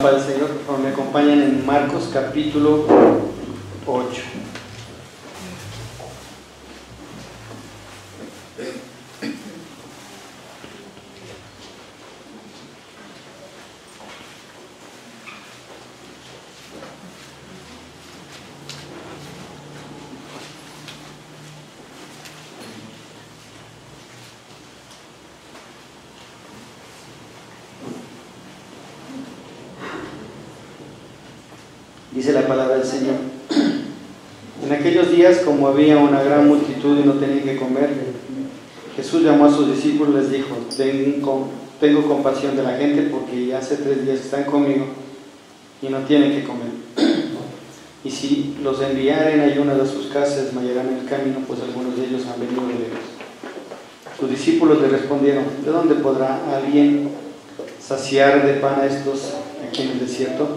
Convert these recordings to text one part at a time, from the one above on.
Para el Señor, por favor, me acompañan en Marcos capítulo 8. Dice la palabra del Señor: en aquellos días, como había una gran multitud y no tenían que comer, Jesús llamó a sus discípulos y les dijo: tengo compasión de la gente, porque ya hace 3 días que están conmigo y no tienen que comer. Y si los enviaren a una de sus casas, desmayarán en el camino, pues algunos de ellos han venido de lejos. Sus discípulos le respondieron: ¿de dónde podrá alguien saciar de pan a estos aquí en el desierto?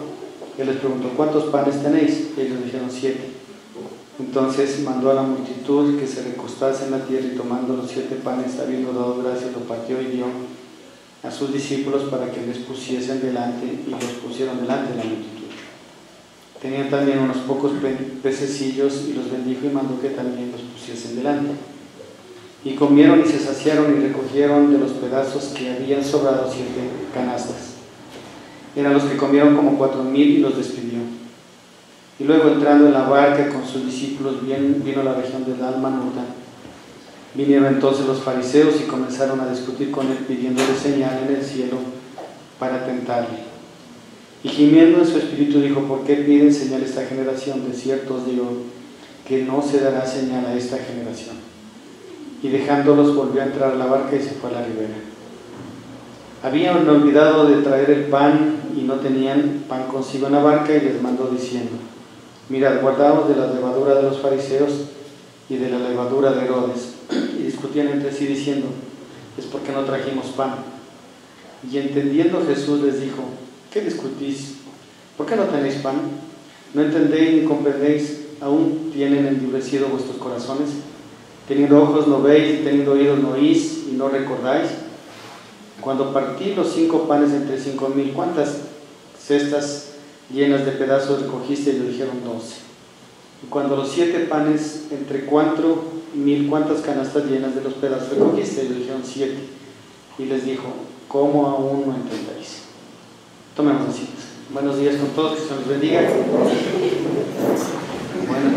Él les preguntó: ¿cuántos panes tenéis? Y ellos dijeron: 7. Entonces mandó a la multitud que se recostase en la tierra, y tomando los 7 panes, habiendo dado gracias, lo partió y dio a sus discípulos para que les pusiesen delante, y los pusieron delante de la multitud. Tenían también unos pocos pececillos, y los bendijo y mandó que también los pusiesen delante. Y comieron y se saciaron, y recogieron de los pedazos que habían sobrado 7 canastas. Eran los que comieron como 4,000, y los despidió. Y luego, entrando en la barca con sus discípulos, vino a la región de Dalmanuta. Vinieron entonces los fariseos y comenzaron a discutir con él, pidiéndole señal en el cielo para tentarle. Y gimiendo en su espíritu dijo: ¿por qué piden señal esta generación? De cierto os digo que no se dará señal a esta generación. Y dejándolos, volvió a entrar a la barca y se fue a la ribera. Habían olvidado de traer el pan y no tenían pan consigo en la barca, y les mandó diciendo: mirad, guardaos de la levadura de los fariseos y de la levadura de Herodes. Y discutían entre sí diciendo: es porque no trajimos pan. Y entendiendo Jesús les dijo: ¿qué discutís? ¿Por qué no tenéis pan? ¿No entendéis ni comprendéis? ¿Aún tienen endurecido vuestros corazones? Teniendo ojos no veis, y teniendo oídos no oís, y no recordáis. Cuando partí los 5 panes entre 5,000, ¿cuántas cestas llenas de pedazos recogiste? Ellos dijeron: 12. Y cuando los 7 panes entre 4,000, ¿cuántas canastas llenas de los pedazos recogiste? Ellos dijeron: 7. Y les dijo: ¿cómo aún no entendéis? Tomemos asiento. Buenos días con todos, que se los bendiga. Bueno,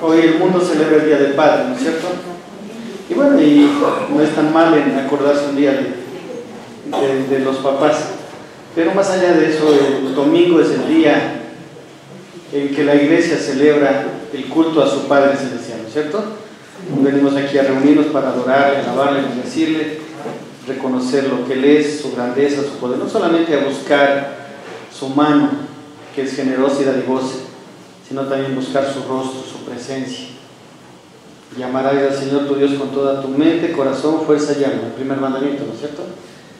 hoy el mundo celebra el Día del Padre, ¿no es cierto? Y bueno, y no es tan mal en acordarse un día de los papás. Pero más allá de eso, el domingo es el día en que la iglesia celebra el culto a su Padre Celestial, ¿no es cierto? Venimos aquí a reunirnos para adorarle, alabarle, bendecirle, reconocer lo que Él es, su grandeza, su poder, no solamente a buscar su mano, que es generosa y dadivosa, sino también buscar su rostro, su presencia. Y amarás al Señor tu Dios con toda tu mente, corazón, fuerza y alma. El primer mandamiento, ¿no es cierto?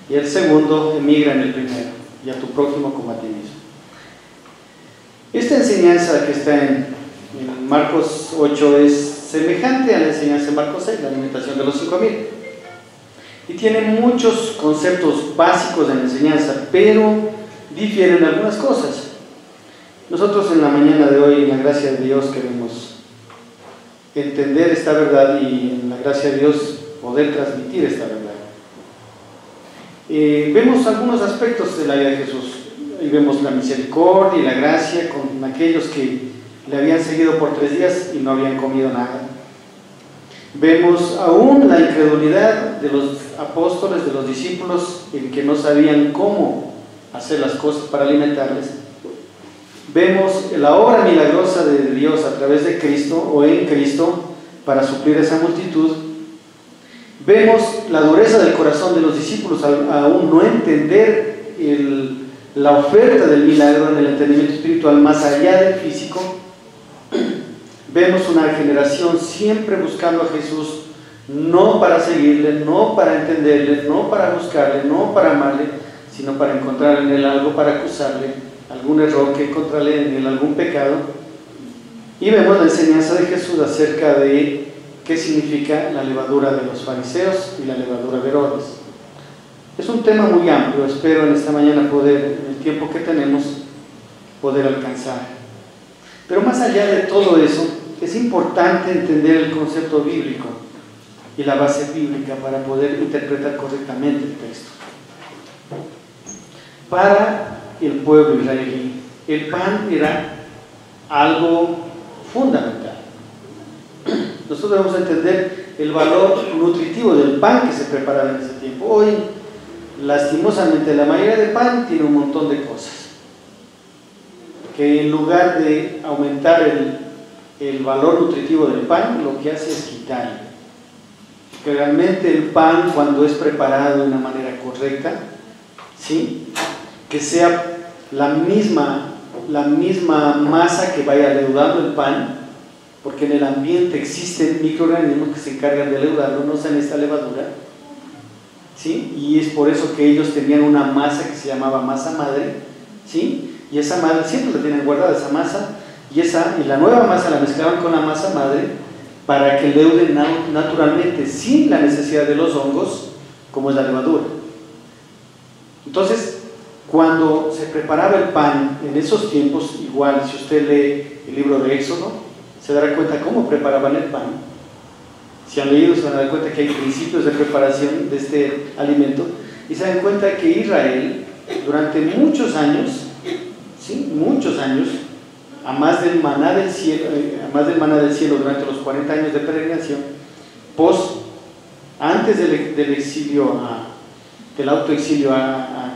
Y el segundo, emigra en el primero, y a tu prójimo como a ti mismo. Esta enseñanza que está en Marcos 8 es semejante a la enseñanza de Marcos 6, la alimentación de los 5,000. Y tiene muchos conceptos básicos de la enseñanza, pero difieren en algunas cosas. Nosotros en la mañana de hoy, en la gracia de Dios, queremos entender esta verdad y en la gracia de Dios poder transmitir esta verdad. Vemos algunos aspectos de la vida de Jesús. Y vemos la misericordia y la gracia con aquellos que le habían seguido por 3 días y no habían comido nada. Vemos aún la incredulidad de los apóstoles, de los discípulos, en que no sabían cómo hacer las cosas para alimentarles. Vemos la obra milagrosa de Dios a través de Cristo o en Cristo para suplir esa multitud. Vemos la dureza del corazón de los discípulos aún no entender la oferta del milagro en el entendimiento espiritual más allá del físico. Vemos una generación siempre buscando a Jesús, no para seguirle, no para entenderle, no para buscarle, no para amarle, sino para encontrar en él algo para acusarle, algún error que encontrarle en él, algún pecado. Y vemos la enseñanza de Jesús acerca de qué significa la levadura de los fariseos y la levadura de Herodes. Es un tema muy amplio, espero en esta mañana poder, en el tiempo que tenemos, poder alcanzar. Pero más allá de todo eso, es importante entender el concepto bíblico y la base bíblica para poder interpretar correctamente el texto. Para el pueblo israelí, el pan era algo fundamental. Nosotros debemos entender el valor nutritivo del pan que se preparaba en ese tiempo. Hoy, lastimosamente, la mayoría de pan tiene un montón de cosas que en lugar de aumentar el valor nutritivo del pan, lo que hace es quitarle. Que realmente el pan, cuando es preparado de una manera correcta, ¿sí?, que sea la misma masa que vaya leudando el pan, porque en el ambiente existen microorganismos que se encargan de leudarlo, no usan esta levadura, ¿sí?, y es por eso que ellos tenían una masa que se llamaba masa madre, ¿sí?, y esa madre siempre la tienen guardada, esa masa, y la nueva masa la mezclaban con la masa madre para que leuden naturalmente, sin la necesidad de los hongos, como es la levadura. Entonces, cuando se preparaba el pan en esos tiempos, igual, si usted lee el libro de Éxodo, se dará cuenta cómo preparaban el pan. Si han leído, se van a dar cuenta que hay principios de preparación de este alimento, y se dan cuenta que Israel, durante muchos años, ¿sí?, muchos años, a más del maná del cielo durante los 40 años de peregrinación, antes del exilio, del autoexilio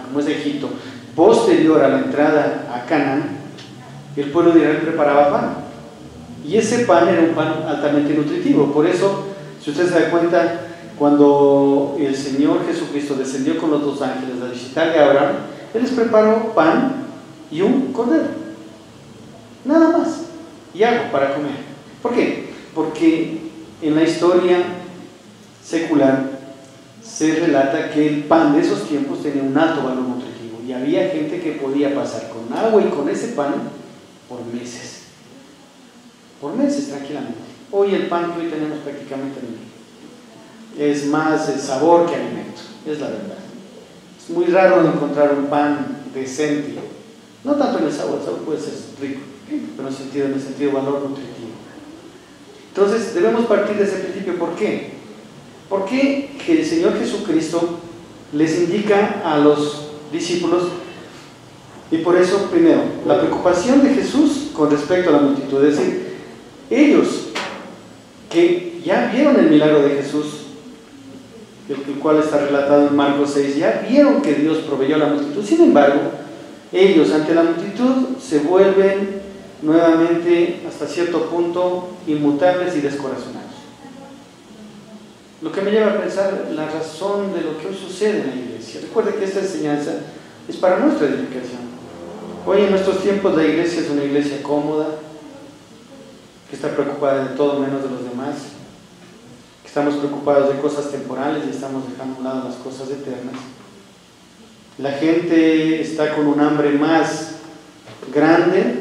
como es Egipto, posterior a la entrada a Canaán, el pueblo de Israel preparaba pan, y ese pan era un pan altamente nutritivo. Por eso, si usted se da cuenta, cuando el Señor Jesucristo descendió con los 2 ángeles a visitarle a Abraham, Él les preparó pan y un cordero, nada más, y algo para comer. ¿Por qué? Porque en la historia secular se relata que el pan de esos tiempos tenía un alto valor nutritivo, y había gente que podía pasar con agua y con ese pan por meses tranquilamente. Hoy el pan que hoy tenemos prácticamente es más el sabor que alimento, es la verdad. Es muy raro encontrar un pan decente, no tanto en el sabor puede ser rico, pero en el sentido de valor nutritivo. Entonces debemos partir de ese principio. ¿Por qué? Porque el Señor Jesucristo les indica a los discípulos, y por eso, primero, la preocupación de Jesús con respecto a la multitud, es decir, ellos que ya vieron el milagro de Jesús, el cual está relatado en Marcos 6, ya vieron que Dios proveyó a la multitud. Sin embargo, ellos ante la multitud se vuelven nuevamente, hasta cierto punto, inmutables y descorazonados. Lo que me lleva a pensar la razón de lo que hoy sucede en la iglesia. Recuerde que esta enseñanza es para nuestra edificación. Hoy en nuestros tiempos la iglesia es una iglesia cómoda, que está preocupada de todo menos de los demás, que estamos preocupados de cosas temporales y estamos dejando a un lado las cosas eternas. La gente está con un hambre más grande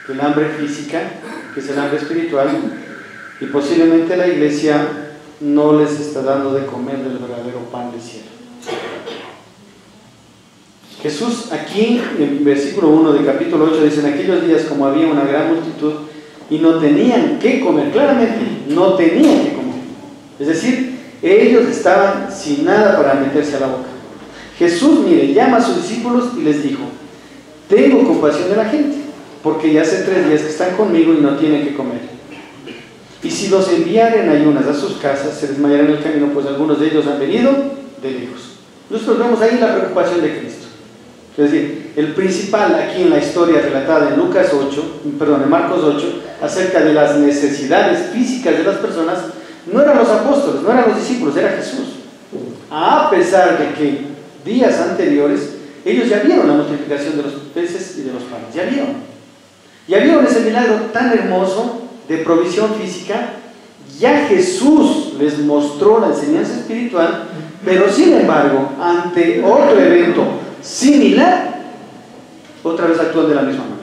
que el hambre física, que es el hambre espiritual, y posiblemente la iglesia no les está dando de comer del verdadero pan del cielo. Jesús aquí en versículo 1 de capítulo 8 dice: en aquellos días, como había una gran multitud y no tenían que comer, claramente no tenían que comer, es decir, ellos estaban sin nada para meterse a la boca. Jesús, mire, llama a sus discípulos y les dijo: tengo compasión de la gente, porque ya hace 3 días que están conmigo y no tienen que comer. Y si los enviaren ayunas a sus casas, se desmayarán en el camino, pues algunos de ellos han venido de lejos. Nosotros vemos ahí la preocupación de Cristo. Es decir, el principal aquí en la historia relatada en en Marcos 8, acerca de las necesidades físicas de las personas, no eran los apóstoles, no eran los discípulos, era Jesús. A pesar de que días anteriores ellos ya vieron la multiplicación de los peces y de los panes, ya vieron ese milagro tan hermoso de provisión física. Ya Jesús les mostró la enseñanza espiritual, pero sin embargo, ante otro evento similar, otra vez actúan de la misma manera.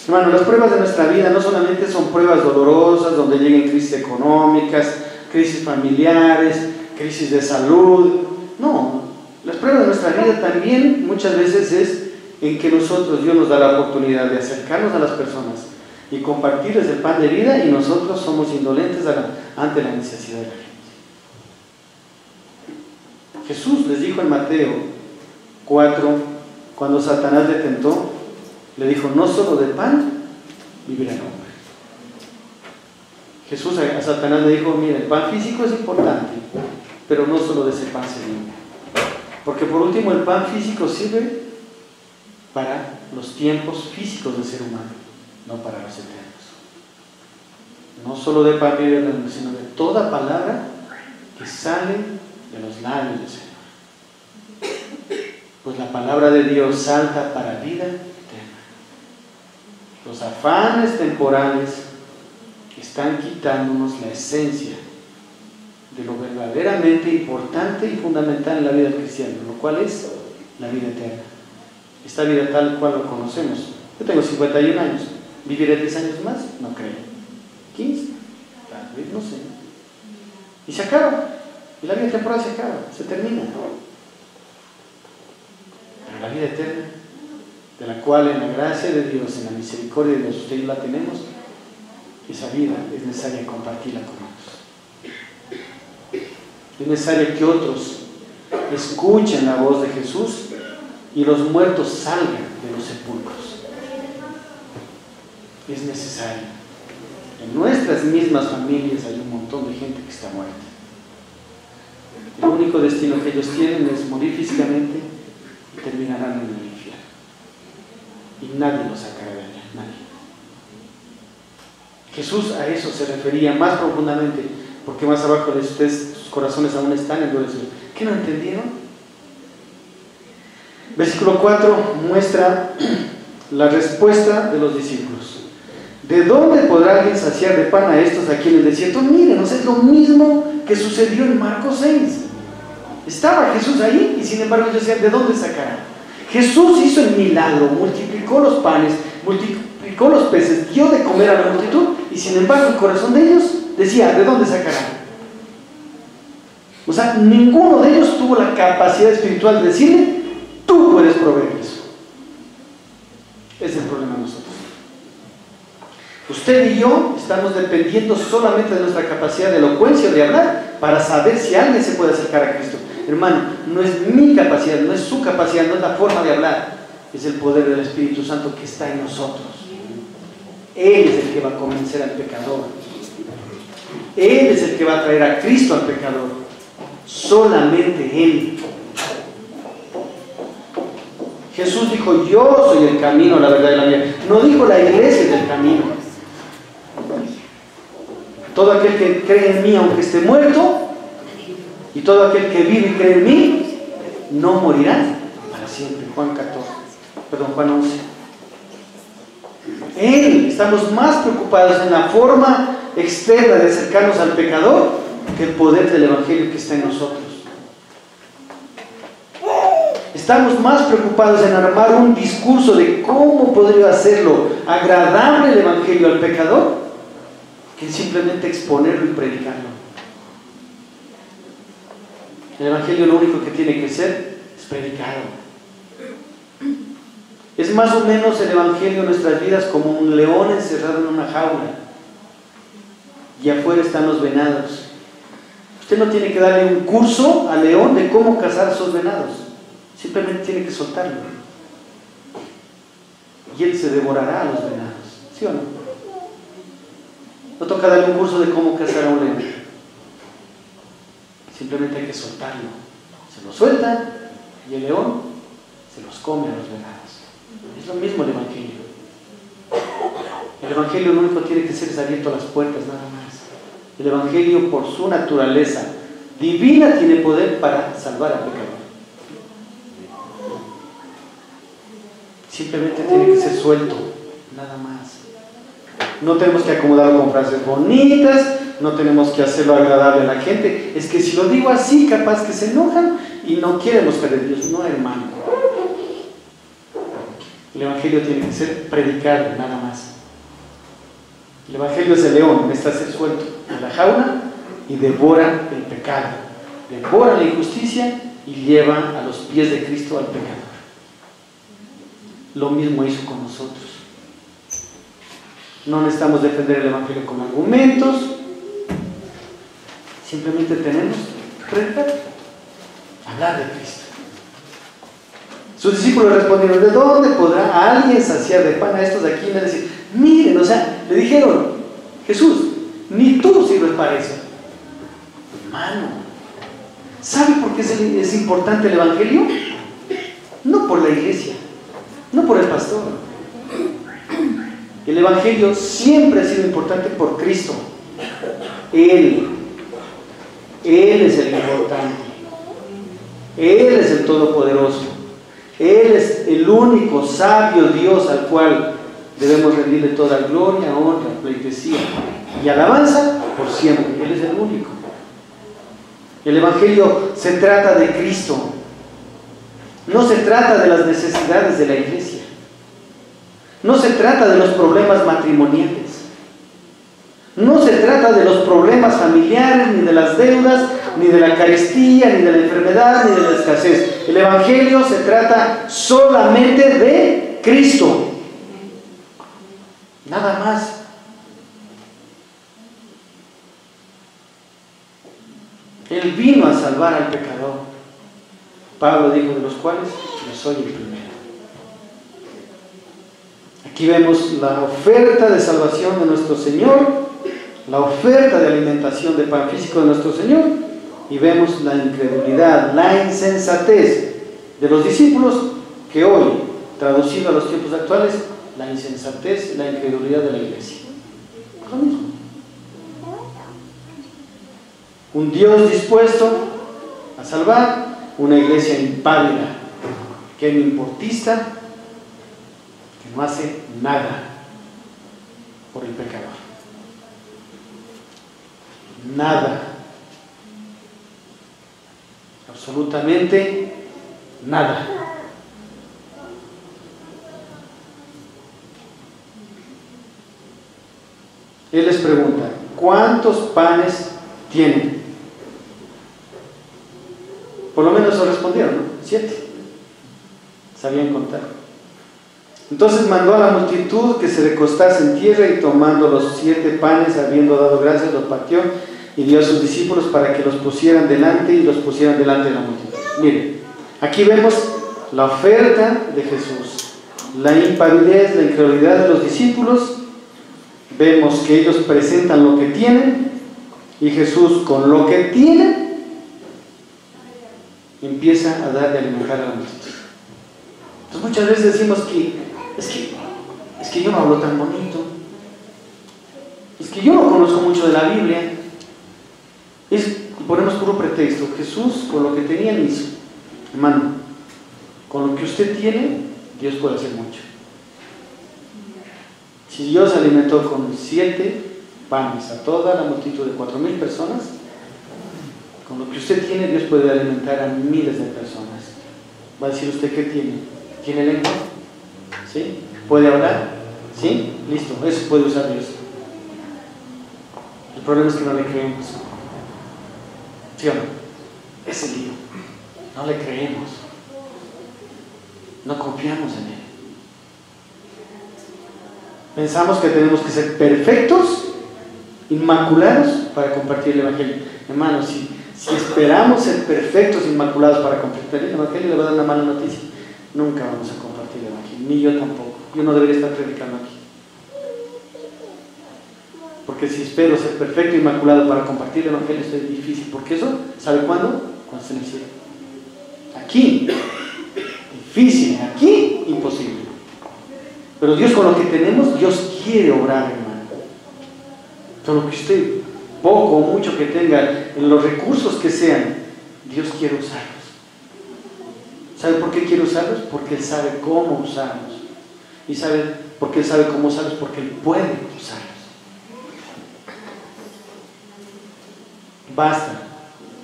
Hermano, las pruebas de nuestra vida no solamente son pruebas dolorosas, donde lleguen crisis económicas, crisis familiares, crisis de salud. No, las pruebas de nuestra vida también muchas veces es en que nosotros, Dios nos da la oportunidad de acercarnos a las personas y compartirles el pan de vida, y nosotros somos indolentes ante la necesidad de la gente. Jesús les dijo en Mateo 4, cuando Satanás le tentó, le dijo: no solo de pan vivirá el hombre. Jesús a Satanás le dijo: mira, el pan físico es importante, pero no solo de ese pan se vive. Porque por último, el pan físico sirve para los tiempos físicos del ser humano, no para los eternos. No solo de pan vive el hombre, sino de toda palabra que sale de los labios del Señor. Pues la palabra de Dios salta para vida eterna. Los afanes temporales están quitándonos la esencia de lo verdaderamente importante y fundamental en la vida del cristiano, lo cual es la vida eterna. Esta vida tal cual lo conocemos. Yo tengo 51 años. ¿Viviré 10 años más? No creo. 15, tal vez, no sé. Y se acaba. Y la vida temporal se acaba, se termina. Pero la vida eterna, de la cual en la gracia de Dios, en la misericordia de Dios, ustedes la tenemos, esa vida es necesaria compartirla con otros. Es necesario que otros escuchen la voz de Jesús y los muertos salgan de los sepulcros. Es necesario. En nuestras mismas familias hay un montón de gente que está muerta. El único destino que ellos tienen es morir físicamente y terminarán en el infierno. Y nadie los sacará de allá, nadie. Jesús a eso se refería más profundamente, porque más abajo de ustedes, sus corazones aún están endurecidos. ¿Qué no entendieron? Versículo 4 muestra la respuesta de los discípulos. ¿De dónde podrá alguien saciar de pan a estos aquí en el desierto? Miren, es lo mismo que sucedió en Marcos 6. Estaba Jesús ahí y sin embargo ellos decían: ¿de dónde sacará? Jesús hizo el milagro, multiplicó los panes, multiplicó los peces, dio de comer a la multitud, y sin embargo el corazón de ellos decía: ¿de dónde sacará? O sea, ninguno de ellos tuvo la capacidad espiritual de decirle: tú puedes proveer eso. Ese es el problema de nosotros. Usted y yo estamos dependiendo solamente de nuestra capacidad de elocuencia o de hablar para saber si alguien se puede acercar a Cristo. Hermano, no es mi capacidad, no es su capacidad, no es la forma de hablar, es el poder del Espíritu Santo que está en nosotros. Él es el que va a convencer al pecador. Él es el que va a traer a Cristo al pecador. Solamente Él. Jesús dijo: yo soy el camino, la verdad y la vida. No dijo: la iglesia es el camino. Todo aquel que cree en mí, aunque esté muerto, y todo aquel que vive y cree en mí, no morirá para siempre. Juan 11. Estamos más preocupados en la forma externa de acercarnos al pecador que el poder del Evangelio que está en nosotros. Estamos más preocupados en armar un discurso de cómo podría hacerlo agradable el Evangelio al pecador que en simplemente exponerlo y predicarlo. El Evangelio lo único que tiene que ser es predicado. Es más o menos el Evangelio en nuestras vidas como un león encerrado en una jaula y afuera están los venados. Usted no tiene que darle un curso al león de cómo cazar a esos venados. Simplemente tiene que soltarlo. Y él se devorará a los venados. ¿Sí o no? No toca darle un curso de cómo cazar a un león. Simplemente hay que soltarlo. Se lo suelta y el león se los come a los venados. Es lo mismo el Evangelio. El Evangelio lo único que tiene que ser es abierto a las puertas, nada más. El Evangelio, por su naturaleza divina, tiene poder para salvar al pecador. Simplemente tiene que ser suelto, nada más. No tenemos que acomodarlo con frases bonitas, no tenemos que hacerlo agradable a la gente. Es que si lo digo así, capaz que se enojan y no quieren buscar a Dios. No, hermano. El Evangelio tiene que ser predicado, nada más. El Evangelio es el león, necesita ser suelto a la jaula y devora el pecado. devora la injusticia y lleva a los pies de Cristo al pecador. Lo mismo hizo con nosotros. No necesitamos defender el Evangelio con argumentos, simplemente tenemos que predicar, hablar de Cristo. Sus discípulos respondieron: ¿de dónde podrá alguien saciar de pan a estos de aquí? Y le decían: miren, o sea, le dijeron: Jesús, ni tú sirves para eso. Hermano, ¿sabe por qué es importante el Evangelio? No por la iglesia, no por el pastor. El Evangelio siempre ha sido importante por Cristo. Él es el importante. Él es el todopoderoso. Él es el único sabio Dios al cual debemos rendirle toda gloria, honra, pleitesía y alabanza por siempre. Él es el único. El Evangelio se trata de Cristo. No se trata de las necesidades de la iglesia. No se trata de los problemas matrimoniales. No se trata de los problemas familiares, ni de las deudas, ni de la carestía, ni de la enfermedad, ni de la escasez. El Evangelio se trata solamente de Cristo. Nada más. Él vino a salvar al pecador. Pablo dijo: de los cuales yo soy el primero. Aquí vemos la oferta de salvación de nuestro Señor, la oferta de alimentación de pan físico de nuestro Señor, y vemos la incredulidad, la insensatez de los discípulos, que hoy, traducido a los tiempos actuales, la insensatez, la incredulidad de la iglesia. Es lo mismo. Un Dios dispuesto a salvar, una iglesia impávida, que es importista, que no hace nada por el pecador. Nada. Absolutamente nada. Él les pregunta: ¿cuántos panes tienen? Por lo menos se respondieron, ¿no? 7. Sabían contar. Entonces mandó a la multitud que se recostase en tierra, y tomando los 7 panes, habiendo dado gracias, los partió y dio a sus discípulos para que los pusieran delante, y los pusieran delante de la multitud. Miren, aquí vemos la oferta de Jesús, la impavidez, la incredulidad de los discípulos. Vemos que ellos presentan lo que tienen, y Jesús, con lo que tiene, empieza a dar de alimentar a la multitud. Entonces muchas veces decimos que es que yo no hablo tan bonito, es que yo no conozco mucho de la Biblia, y ponemos puro pretexto. Jesús, con lo que tenían, hizo. Hermano, con lo que usted tiene, Dios puede hacer mucho. Si Dios alimentó con 7 panes a toda la multitud de 4,000 personas, con lo que usted tiene, Dios puede alimentar a miles de personas. Va a decir: ¿usted qué tiene? ¿Tiene lengua? ¿Sí? ¿Puede hablar? ¿Sí? Listo, eso puede usar Dios. El problema es que no le creemos. ¿Sí o no? Es el lío. No le creemos. No confiamos en Él. Pensamos que tenemos que ser perfectos, inmaculados, para compartir el Evangelio. Hermanos, si esperamos ser perfectos, inmaculados para compartir el Evangelio, le voy a dar una mala noticia: nunca vamos a compartir el Evangelio, ni yo tampoco. Yo no debería estar predicando aquí, porque si espero ser perfecto e inmaculado para compartir el Evangelio, esto es difícil. Porque eso, ¿sabe cuándo? Cuando esté en el cielo. Aquí, difícil; aquí, imposible. Pero Dios, con lo que tenemos, Dios quiere obrar, hermano. Con lo que usted, poco o mucho que tenga, en los recursos que sean, Dios quiere usarlos. ¿Sabe por qué quiere usarlos? Porque Él sabe cómo usarlos. ¿Y sabe por qué Él sabe cómo usarlos? Porque Él puede usarlos. Basta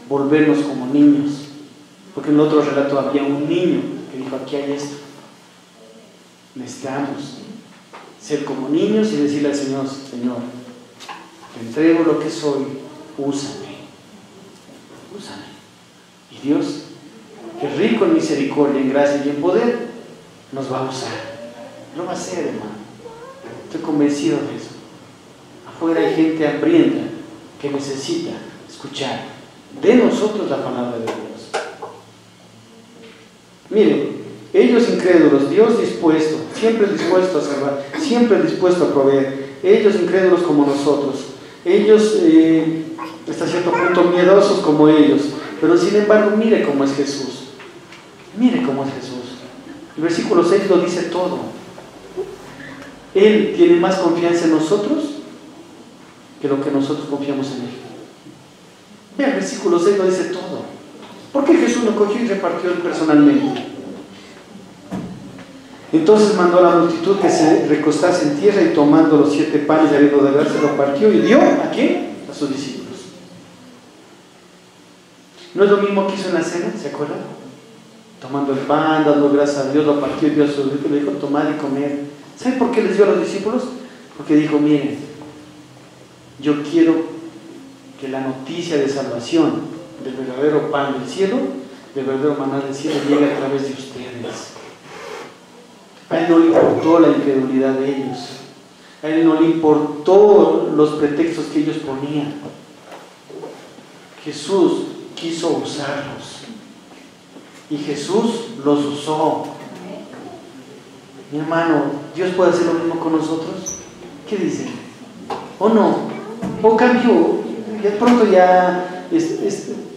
volvernos como niños. Porque en el otro relato había un niño que dijo: aquí hay esto. Necesitamos ser como niños y decirle al Señor: Señor, te entrego lo que soy, úsame. Úsame. Y Dios, que es rico en misericordia, en gracia y en poder, nos va a usar. Lo va a hacer, hermano. Estoy convencido de eso. Afuera hay gente hambrienta que necesita escuchar de nosotros la palabra de Dios. Miren, ellos incrédulos, Dios dispuesto, siempre dispuesto a salvar, siempre dispuesto a proveer. Ellos incrédulos como nosotros, ellos hasta cierto punto miedosos como ellos, pero sin embargo mire cómo es Jesús. Mire cómo es Jesús. El versículo 6 lo dice todo. Él tiene más confianza en nosotros que lo que nosotros confiamos en Él. Vean, el versículo 6 lo dice todo. ¿Por qué Jesús lo cogió y repartió personalmente? Entonces mandó a la multitud que se recostase en tierra y tomando los 7 panes y habiendo de darse, lo partió y dio ¿a quién? A sus discípulos. ¿No es lo mismo que hizo en la cena? ¿Se acuerdan? Tomando el pan, dando gracias a Dios, lo partió y dio a sus discípulos, le dijo tomad y comer. ¿Saben por qué les dio a los discípulos? Porque dijo, miren, yo quiero que la noticia de salvación del verdadero pan del cielo, del verdadero maná del cielo, llegue a través de ustedes. A Él no le importó la incredulidad de ellos, a Él no le importó los pretextos que ellos ponían. Jesús quiso usarlos y Jesús los usó. Mi hermano, ¿Dios puede hacer lo mismo con nosotros? ¿Qué dicen? ¿O no? ¿O cambió? De pronto ya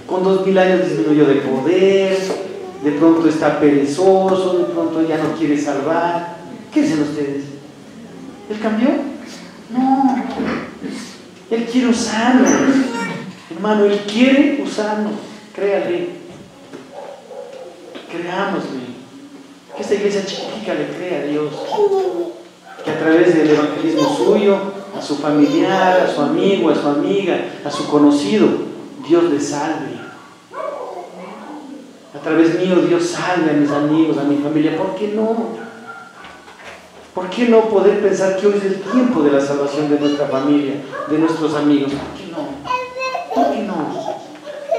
con 2000 años disminuyó de poder, de pronto está perezoso, de pronto ya no quiere salvar. ¿Qué dicen ustedes? ¿Él cambió? No. Él quiere usarnos. Hermano, Él quiere usarnos. Créale. Creámosle. Que esta iglesia chiquitica le crea a Dios. Que a través del evangelismo suyo, a su familiar, a su amigo, a su amiga, a su conocido, Dios le salve. A través mío Dios salve a mis amigos, a mi familia. ¿Por qué no? ¿Por qué no poder pensar que hoy es el tiempo de la salvación de nuestra familia, de nuestros amigos? ¿Por qué no? ¿Por qué no?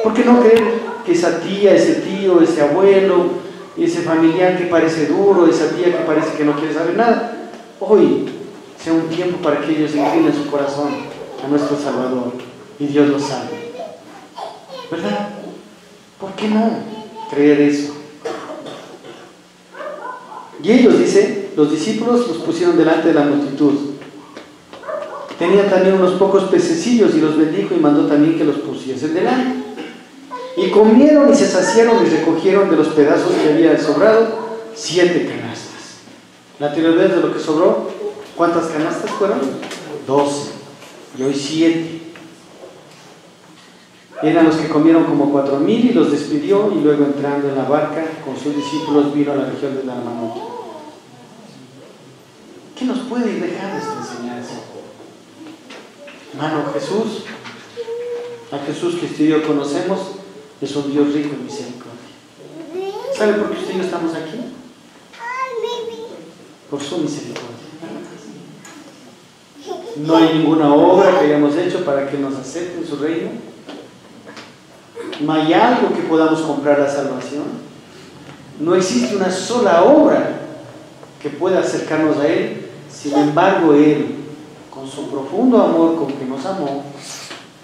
¿Por qué no creer que esa tía, ese tío, ese abuelo, ese familiar que parece duro, esa tía que parece que no quiere saber nada, hoy sea un tiempo para que ellos inclinen su corazón a nuestro Salvador y Dios los salve? ¿Verdad? ¿Por qué no creer eso? Y ellos, dice, los discípulos los pusieron delante de la multitud. Tenían también unos pocos pececillos y los bendijo y mandó también que los pusiesen delante. Y comieron y se saciaron y recogieron de los pedazos que había sobrado 7 canastas. La anterior vez de lo que sobró, ¿cuántas canastas fueron? 12. Y hoy 7. Eran los que comieron como 4000 y los despidió, y luego entrando en la barca con sus discípulos vino a la región de Dalmanuta. ¿Qué nos puede ir dejando esta enseñanza? Hermano, Jesús, a Jesús que usted y yo conocemos, es un Dios rico en misericordia. ¿Sabe por qué usted y yo estamos aquí? Por su misericordia. No hay ninguna obra que hayamos hecho para que nos acepte en su reino. No hay algo que podamos comprar la salvación. No existe una sola obra que pueda acercarnos a Él. Sin embargo, Él, con su profundo amor con que nos amó,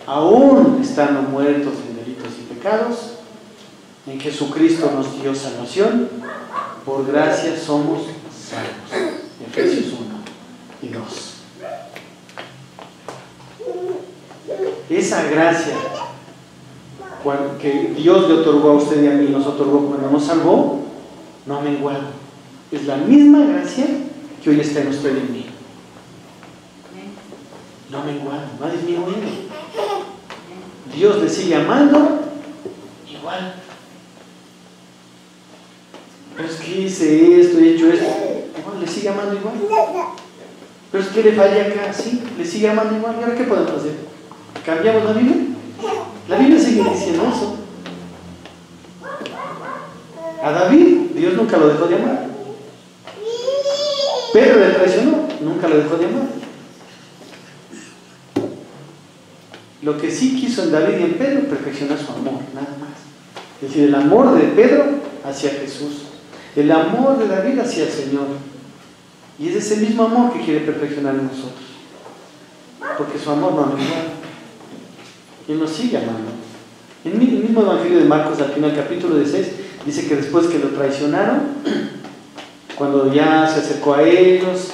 aún estando muertos en delitos y pecados, en Jesucristo nos dio salvación. Por gracia somos salvos. Efesios 1 y 2. Esa gracia que Dios le otorgó a usted y a mí, nos otorgó cuando nos salvó, no ha menguado. Es la misma gracia que hoy está en usted y en mí. No ha menguado, no ha disminuido. Dios le sigue amando igual. Pero es que hice esto, he hecho esto. Igual, le sigue amando igual. Pero es que le fallé acá, sí, le sigue amando igual. ¿Y ahora qué podemos hacer? ¿Cambiamos la Biblia? La Biblia sigue diciendo eso. A David, Dios nunca lo dejó de amar. Pedro le traicionó, nunca lo dejó de amar. Lo que sí quiso en David y en Pedro, perfeccionar su amor, nada más. Es decir, el amor de Pedro hacia Jesús, el amor de David hacia el Señor. Y es ese mismo amor que quiere perfeccionar en nosotros. Porque su amor no ha menguado. Él nos sigue amando. En el mismo Evangelio de Marcos, al final, capítulo 16, dice que después que lo traicionaron, cuando ya se acercó a ellos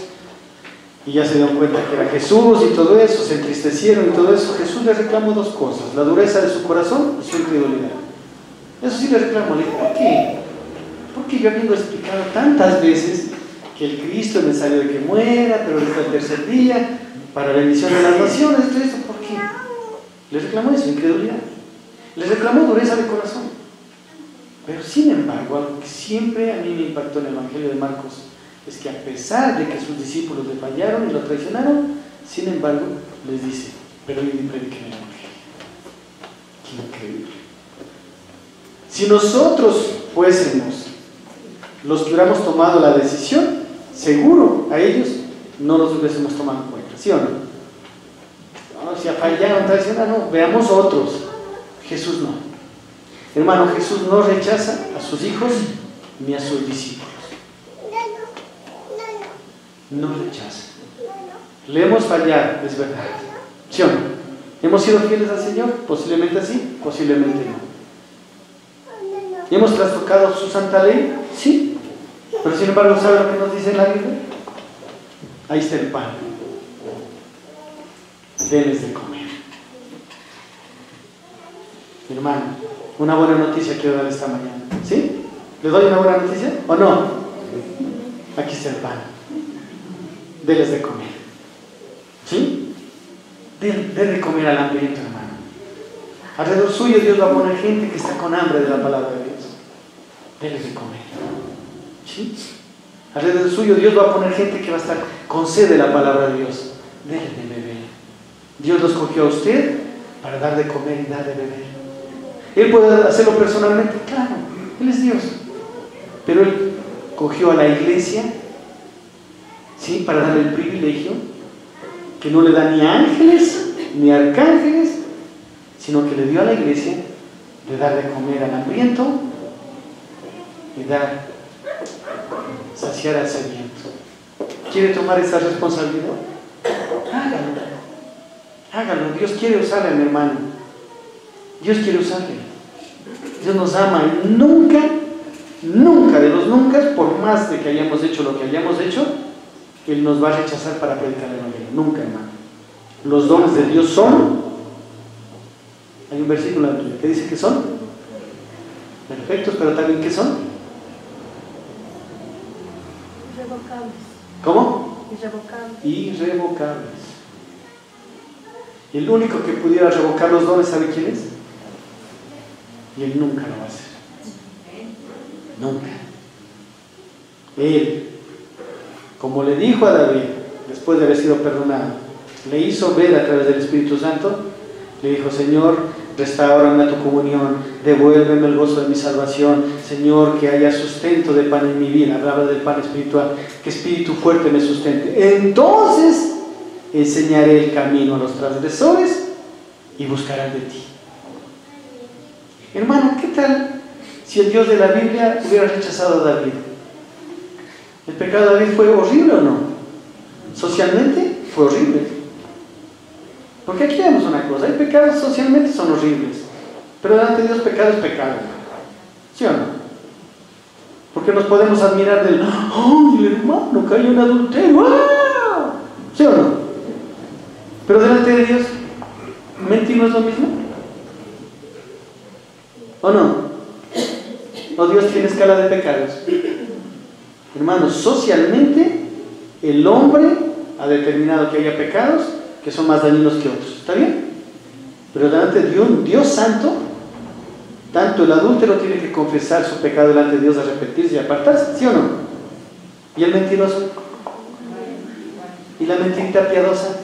y ya se dieron cuenta que era Jesús y todo eso, se entristecieron y todo eso, Jesús les reclamó dos cosas: la dureza de su corazón y su incredulidad. Eso sí le reclamó. Le dijo: ¿por qué? Porque yo habiendo explicado tantas veces que el Cristo es necesario de que muera, pero después el tercer día, para la bendición de las naciones, todo esto, ¿por qué? Le reclamó eso, incredulidad. Le reclamó dureza de corazón. Pero sin embargo, algo que siempre a mí me impactó en el Evangelio de Marcos es que a pesar de que sus discípulos le fallaron y lo traicionaron, sin embargo, les dice: pero yo prediqué el Evangelio. ¡Qué increíble! Si nosotros fuésemos los que hubiéramos tomado la decisión, seguro a ellos no los hubiésemos tomado en cuenta, ¿sí o no? No, si fallaron, traicionaron, no, veamos otros. Jesús no. Hermano, Jesús no rechaza a sus hijos ni a sus discípulos. No rechaza. Le hemos fallado, es verdad, ¿sí o no? ¿Hemos sido fieles al Señor? Posiblemente sí, posiblemente no. ¿Hemos trastocado su santa ley? Sí. Pero sin embargo, ¿sabe lo que nos dice en la Biblia? Ahí está el pan. Denles de comer. Mi hermano, una buena noticia quiero dar esta mañana. ¿Sí? ¿Les doy una buena noticia o no? Aquí está el pan. Denles de comer. ¿Sí? Denle de comer al hambriento, hermano. Alrededor suyo Dios va a poner gente que está con hambre de la palabra de Dios. Denles de comer. ¿Sí? Alrededor suyo Dios va a poner gente que va a estar con sed de la palabra de Dios. Denles de beber. Dios los cogió a usted para dar de comer y dar de beber. Él puede hacerlo personalmente, claro, Él es Dios. Pero Él cogió a la iglesia, ¿sí?, para darle el privilegio que no le da ni ángeles ni arcángeles, sino que le dio a la iglesia de dar de comer al hambriento y saciar al sediento. ¿Quiere tomar esa responsabilidad? Hágalo. Hágalo. Dios quiere usarle, mi hermano. Dios quiere usarle. Dios nos ama y nunca, nunca de los nunca, por más de que hayamos hecho lo que hayamos hecho, Él nos va a rechazar para predicar el Evangelio. Nunca, hermano. Los dones de Dios son, hay un versículo en la Biblia que dice que son perfectos, pero también ¿qué son? Irrevocables. ¿Cómo? Irrevocables. Irrevocables. Y el único que pudiera revocar los dones, ¿sabe quién es? Y Él nunca lo va a hacer. Nunca. Él, como le dijo a David, después de haber sido perdonado, le hizo ver a través del Espíritu Santo, le dijo: Señor, restáurame a tu comunión, devuélveme el gozo de mi salvación, Señor, que haya sustento de pan en mi vida. Hablaba del pan espiritual, que espíritu fuerte me sustente. Entonces enseñaré el camino a los transgresores y buscarán de ti. Hermano, ¿qué tal si el Dios de la Biblia hubiera rechazado a David? ¿El pecado de David fue horrible o no? Socialmente fue horrible. Porque aquí vemos una cosa: hay pecados socialmente son horribles, pero delante de Dios pecado es pecado. ¿Sí o no? Porque nos podemos admirar del: ¡oh, el hermano cayó en adulterio! ¡Ah! ¿Sí o no? Pero delante de Dios, ¿mentir no es lo mismo? ¿O no? ¿O Dios tiene escala de pecados? Hermanos, socialmente el hombre ha determinado que haya pecados que son más dañinos que otros. ¿Está bien? Pero delante de un Dios santo, tanto el adúltero tiene que confesar su pecado delante de Dios, arrepentirse y apartarse, ¿sí o no? ¿Y el mentiroso? ¿Y la mentirita piadosa?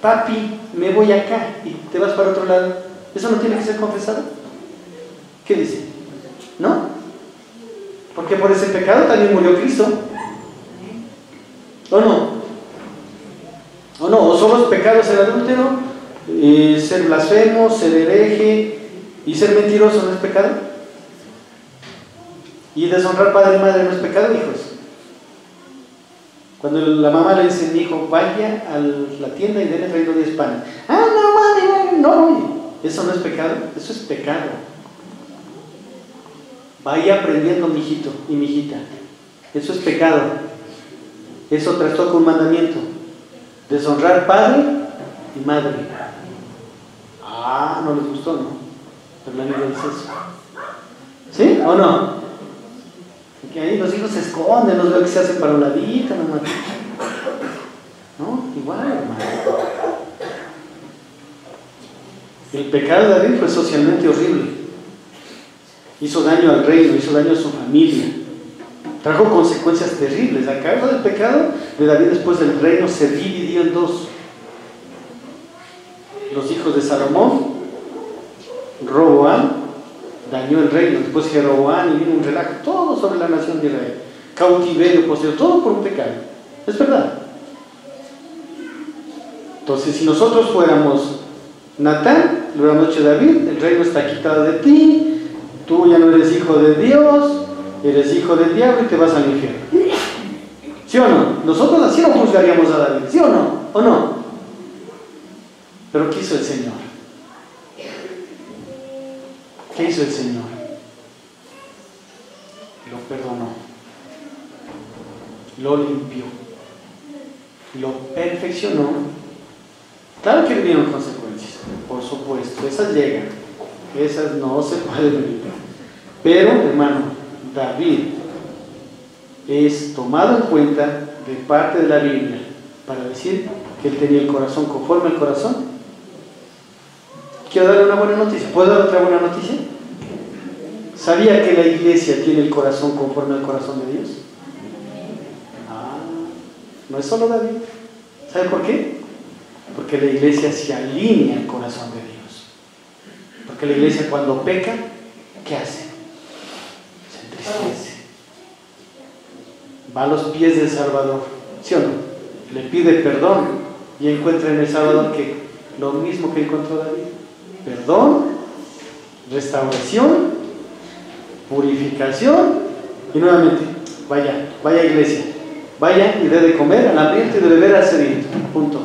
Papi, me voy acá y te vas para otro lado. ¿Eso no tiene que ser confesado? ¿Qué dice? ¿No? Porque por ese pecado también murió Cristo. ¿O no? ¿O no? ¿O son los pecados el adúltero, ser blasfemo, ser hereje, ¿Y ser mentiroso no es pecado? ¿Y deshonrar padre y madre no es pecado, hijos? Cuando la mamá le dice a mi hijo, vaya a la tienda y dele traído 10 panes. Ah, no, mami, no voy. ¿Eso no es pecado? Eso es pecado. Vaya aprendiendo, mijito y mijita. Eso es pecado. Eso trastoca un mandamiento. Deshonrar padre y madre. Ah, no les gustó, ¿no? Pero la Biblia dice eso. ¿Sí o no? Porque ahí los hijos se esconden, los veo que se hacen para un ladito, nomás. ¿No? Igual, hermano. El pecado de David fue socialmente horrible. Hizo daño al reino, hizo daño a su familia. Trajo consecuencias terribles. A causa del pecado de David, después el reino se dividió en dos. Los hijos de Salomón, Roboam, dañó el reino. Después Jeroboam, y vino un relajo, todo sobre la nación de Israel. Cautiverio posterior, todo por un pecado. Es verdad. Entonces, si nosotros fuéramos Natán, le hubiéramos dicho a David, el reino está quitado de ti, tú ya no eres hijo de Dios, eres hijo del diablo y te vas al infierno. ¿Sí o no? Nosotros así no juzgaríamos a David, ¿sí o no? ¿O no? Pero ¿qué hizo el Señor? ¿Qué hizo el Señor? Lo perdonó, lo limpió, lo perfeccionó. Claro que vinieron consecuencias, por supuesto, esas llegan, esas no se pueden evitar. Pero, hermano, David es tomado en cuenta de parte de la Biblia para decir que él tenía el corazón conforme al corazón. Quiero darle una buena noticia. ¿Puedo dar otra buena noticia? ¿Sabía que la iglesia tiene el corazón conforme al corazón de Dios? No es solo David. ¿Sabe por qué? Porque la iglesia se alinea al corazón de Dios. Porque la iglesia cuando peca, ¿qué hace? Se entristece. Va a los pies del Salvador, ¿sí o no? Le pide perdón y encuentra en el Salvador que lo mismo que encontró David: perdón, restauración, purificación y nuevamente, vaya iglesia, vaya y dé de comer al hambriento y de beber al sediento, punto.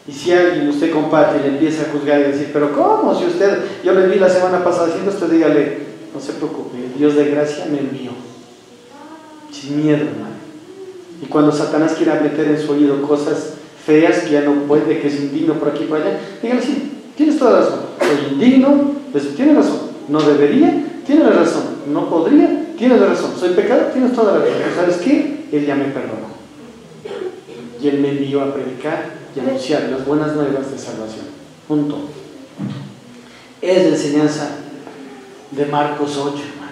Y si alguien usted comparte y le empieza a juzgar y decir, pero ¿cómo? Si usted, yo le vi la semana pasada haciendo esto, dígale, no se preocupe, el Dios de gracia me envió. Sin miedo, hermano. Y cuando Satanás quiera meter en su oído cosas feas que ya no puede, que es indigno por aquí y por allá, dígale, sí, tienes toda la razón, soy indigno, pues tienes razón, no debería, tienes la razón, no podría, tienes la razón, soy pecador, tienes toda la razón. Pero ¿sabes qué? Él ya me perdonó. Y Él me envió a predicar y anunciar las buenas nuevas de salvación. Punto. Es la enseñanza de Marcos 8, hermano.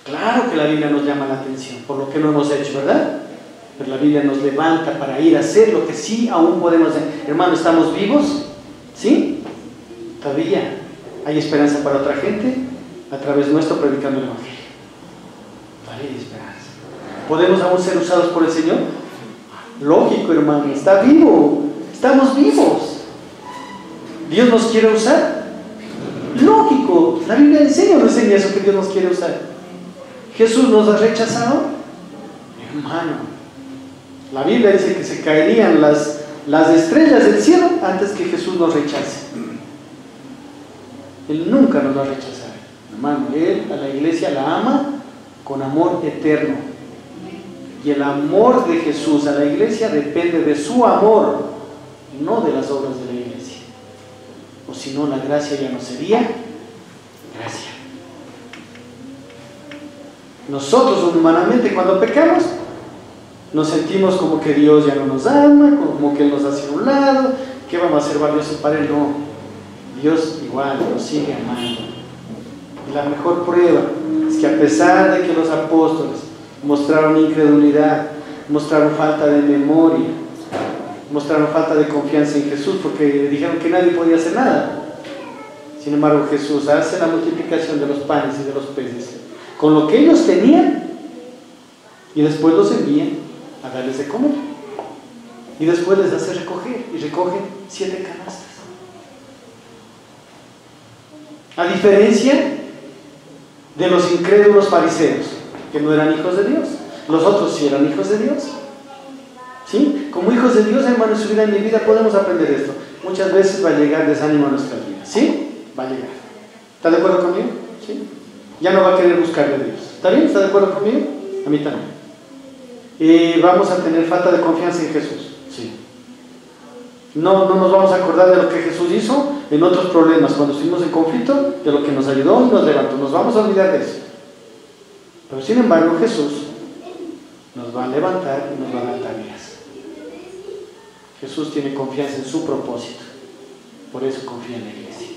Claro que la Biblia nos llama la atención por lo que no hemos hecho, ¿verdad? Pero la Biblia nos levanta para ir a hacer lo que sí aún podemos hacer. Hermano, ¿estamos vivos? ¿Sí? Todavía hay esperanza para otra gente a través nuestro predicando el Evangelio. Todavía hay esperanza. ¿Podemos aún ser usados por el Señor? Lógico, hermano, está vivo, estamos vivos. ¿Dios nos quiere usar? Lógico, la Biblia enseña eso, que Dios nos quiere usar. ¿Jesús nos ha rechazado? Hermano, la Biblia dice que se caerían las estrellas del cielo antes que Jesús nos rechace. Él nunca nos va a rechazar, hermano. Él a la iglesia la ama con amor eterno. Y el amor de Jesús a la iglesia depende de su amor, no de las obras de la iglesia. O si no, la gracia ya no sería gracia. Nosotros humanamente cuando pecamos nos sentimos como que Dios ya no nos ama, como que Él nos hace a un lado, ¿qué vamos a hacer valioso para Él? No, Dios igual nos sigue amando. Y la mejor prueba es que a pesar de que los apóstoles mostraron incredulidad, mostraron falta de memoria, mostraron falta de confianza en Jesús, porque dijeron que nadie podía hacer nada. Sin embargo, Jesús hace la multiplicación de los panes y de los peces con lo que ellos tenían, y después los envía a darles de comer, y después les hace recoger, y recogen 7 canastas. A diferencia de los incrédulos fariseos, que no eran hijos de Dios. Los otros sí eran hijos de Dios. ¿Sí? Como hijos de Dios, hermano, en su vida, en mi vida podemos aprender esto. Muchas veces va a llegar desánimo a nuestras vidas. ¿Sí? Va a llegar. ¿Está de acuerdo conmigo? ¿Sí? Ya no va a querer buscar de Dios. ¿Está bien? ¿Está de acuerdo conmigo? A mí también. Y vamos a tener falta de confianza en Jesús. Sí. No nos vamos a acordar de lo que Jesús hizo en otros problemas, cuando estuvimos en conflicto, de lo que nos ayudó y nos levantó. Nos vamos a olvidar de eso. Pero sin embargo, Jesús nos va a levantar y nos va a dar tareas. Jesús tiene confianza en su propósito. Por eso confía en la iglesia.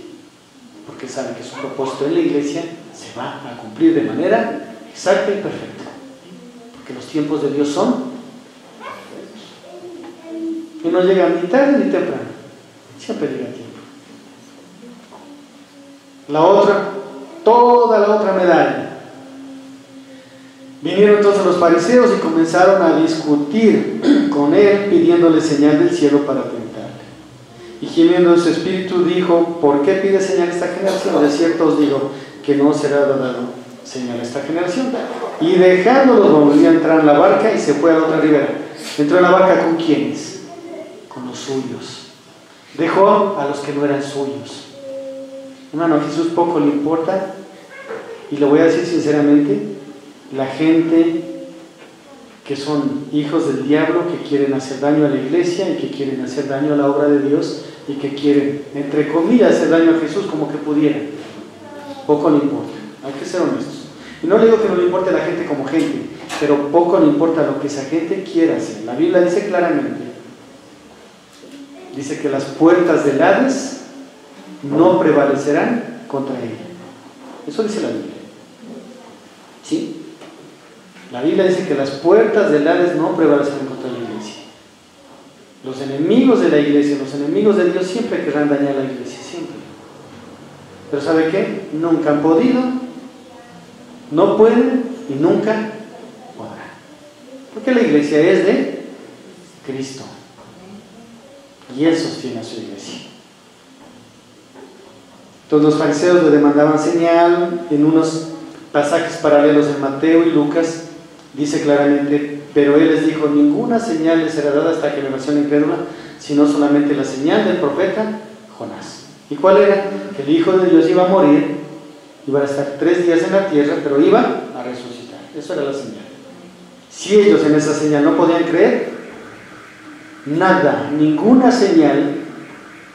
Porque sabe que su propósito en la iglesia se va a cumplir de manera exacta y perfecta. Porque los tiempos de Dios son perfectos. Y no llegan ni tarde ni temprano. Siempre llega a tiempo. Toda la otra medalla. Vinieron entonces los fariseos y comenzaron a discutir con él, pidiéndole señal del cielo para tentarle. Y gimiendo en su espíritu dijo: ¿por qué pide señal esta generación? De cierto os digo que no será dado señal a esta generación. Y dejándolos volvió a entrar en la barca y se fue a la otra ribera. ¿Entró en la barca con quiénes? Con los suyos. Dejó a los que no eran suyos. Hermano, a Jesús poco le importa, y lo voy a decir sinceramente, la gente que son hijos del diablo, que quieren hacer daño a la iglesia y que quieren hacer daño a la obra de Dios y que quieren, entre comillas, hacer daño a Jesús como que pudieran. Poco le importa, hay que ser honestos. Y no le digo que no le importe a la gente como gente, pero poco le importa lo que esa gente quiera hacer. La Biblia dice claramente, dice que las puertas del Hades no prevalecerán contra ella. Eso dice la Biblia. ¿Sí? La Biblia dice que las puertas del Hades no prevalecerán contra la iglesia. Los enemigos de la iglesia, los enemigos de Dios siempre querrán dañar a la iglesia, siempre. Pero ¿sabe qué? Nunca han podido, no pueden y nunca podrán. Porque la iglesia es de Cristo. Y Él sostiene a su iglesia. Entonces los fariseos le demandaban señal. En unos pasajes paralelos en Mateo y Lucas dice claramente: pero Él les dijo, ninguna señal les será dada a esta generación incrédula, sino solamente la señal del profeta Jonás. ¿Y cuál era? Que el Hijo de Dios iba a morir, iba a estar 3 días en la tierra, pero iba a resucitar. Eso era la señal. Si ellos en esa señal no podían creer, nada, ninguna señal,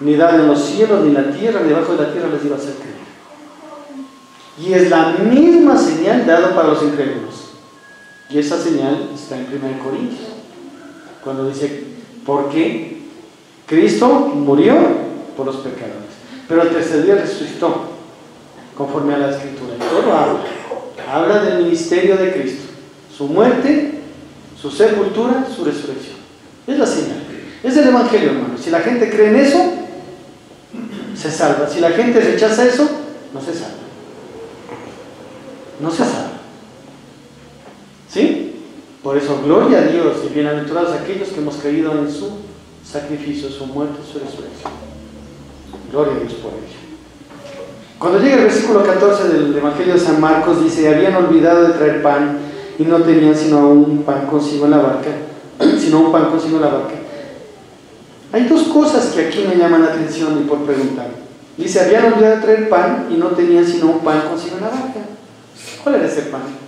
ni dada en los cielos, ni en la tierra, ni debajo de la tierra, les iba a hacer creer. Y es la misma señal dada para los incrédulos. Y esa señal está en 1 Corintios, cuando dice: porque Cristo murió por los pecadores, pero al tercer día resucitó, conforme a la Escritura. Y todo habla del ministerio de Cristo, su muerte, su sepultura, su resurrección. Es la señal, es el Evangelio, hermano. Si la gente cree en eso, se salva. Si la gente rechaza eso, no se salva. No se salva. ¿Sí? Por eso, gloria a Dios y bienaventurados aquellos que hemos creído en su sacrificio, su muerte, su resurrección. Gloria a Dios por ello. Cuando llega el versículo 14 del Evangelio de San Marcos, dice: habían olvidado de traer pan y no tenían sino un pan consigo en la barca. Hay dos cosas que aquí me llaman la atención y por preguntar. Dice: habían olvidado de traer pan y no tenían sino un pan consigo en la barca. ¿Cuál era ese pan?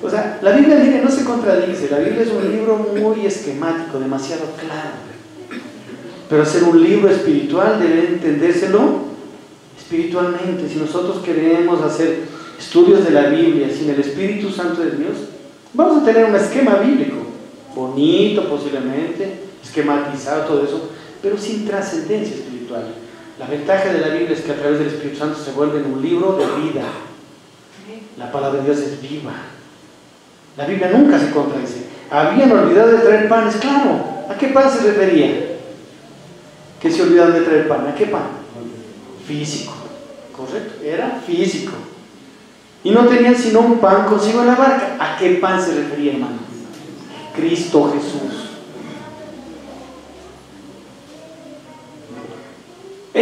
O sea, la Biblia, mire, no se contradice. La Biblia es un libro muy esquemático, demasiado claro. Pero ser un libro espiritual debe entendérselo espiritualmente. Si nosotros queremos hacer estudios de la Biblia sin el Espíritu Santo de Dios, vamos a tener un esquema bíblico, bonito posiblemente, esquematizado, todo eso, pero sin trascendencia espiritual. La ventaja de la Biblia es que a través del Espíritu Santo se vuelve en un libro de vida. La palabra de Dios es viva. La Biblia nunca se contradice. Habían olvidado de traer panes, claro. ¿A qué pan se refería? ¿Qué se olvidaron de traer pan? ¿A qué pan? Físico. Correcto, era físico. Y no tenían sino un pan consigo en la barca. ¿A qué pan se refería, hermano? Cristo Jesús.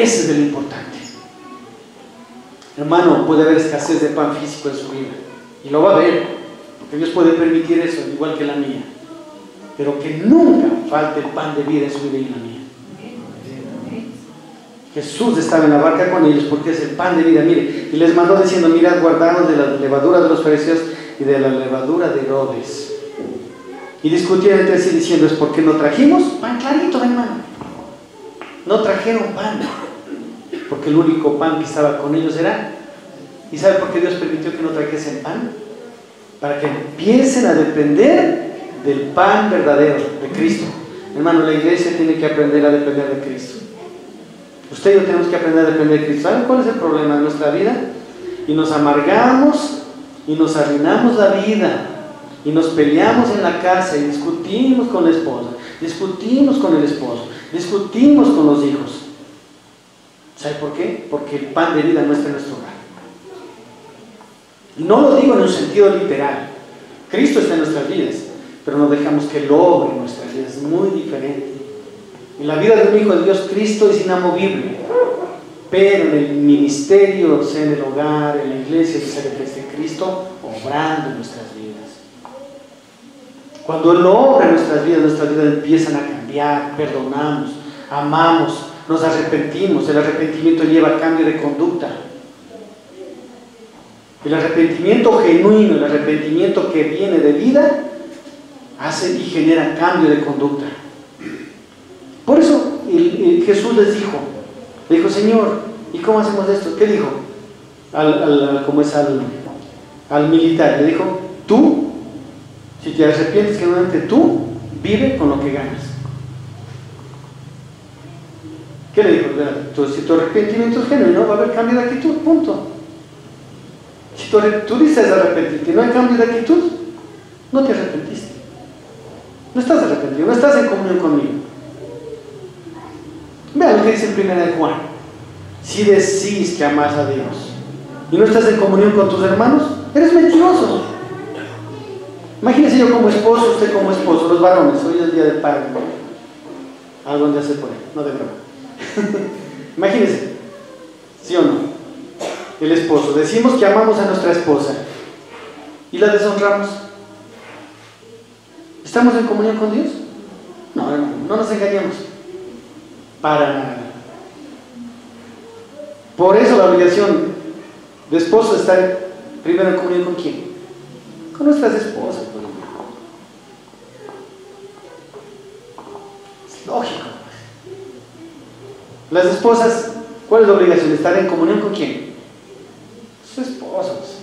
Ese es el importante. Hermano, puede haber escasez de pan físico en su vida, y lo va a haber, porque Dios puede permitir eso, igual que la mía, pero que nunca falte el pan de vida en su vida y en la mía. Jesús estaba en la barca con ellos porque es el pan de vida, mire, y les mandó diciendo: mirad, guardaos de la levadura de los fariseos y de la levadura de Herodes. Y discutían entre sí diciendo: ¿es porque no trajimos pan clarito, hermano? No trajeron pan, porque el único pan que estaba con ellos era. ¿Y sabe por qué Dios permitió que no trajesen pan? Para que empiecen a depender del pan verdadero, de Cristo. Hermano, la iglesia tiene que aprender a depender de Cristo. Usted y yo tenemos que aprender a depender de Cristo. ¿Saben cuál es el problema de nuestra vida? Y nos amargamos y nos arruinamos la vida y nos peleamos en la casa y discutimos con la esposa, discutimos con el esposo, discutimos con los hijos. ¿Sabe por qué? Porque el pan de vida no está en nuestro hogar. Y no lo digo en un sentido literal. Cristo está en nuestras vidas, pero no dejamos que Él obre en nuestras vidas. Es muy diferente. En la vida de un hijo de Dios, Cristo es inamovible, pero en el ministerio, sea en el hogar, en la iglesia, que esté Cristo obrando en nuestras vidas. Cuando Él obra en nuestras vidas empiezan a cambiar, perdonamos, amamos, nos arrepentimos. El arrepentimiento lleva a cambio de conducta. El arrepentimiento genuino, el arrepentimiento que viene de vida, hace y genera cambio de conducta. Por eso Jesús les dijo, Señor, ¿y cómo hacemos esto? ¿Qué dijo? Al militar, le dijo: tú, si te arrepientes genuinamente, tú vive con lo que ganas. ¿Qué le dijo? Si tu arrepentimiento es genuino, va a haber cambio de actitud, punto. Si tú dices arrepentirte y no hay cambio de actitud, no te arrepentiste. No estás arrepentido, no estás en comunión conmigo. Vean lo que dice en 1 Juan: si decís que amas a Dios y no estás en comunión con tus hermanos, eres mentiroso. Imagínense yo como esposo, usted como esposo, los varones, hoy es el día del padre, ¿no? Algo de hacer por ahí, no de broma. Imagínense, ¿sí o no? El esposo, decimos que amamos a nuestra esposa y la deshonramos. ¿Estamos en comunión con Dios? No, hermano, no nos engañemos. Para nada. Por eso la obligación de esposo es estar primero en comunión ¿con quién? Con nuestras esposas. Es lógico. Las esposas, ¿cuál es la obligación? Estar en comunión ¿con quién? Sus esposos.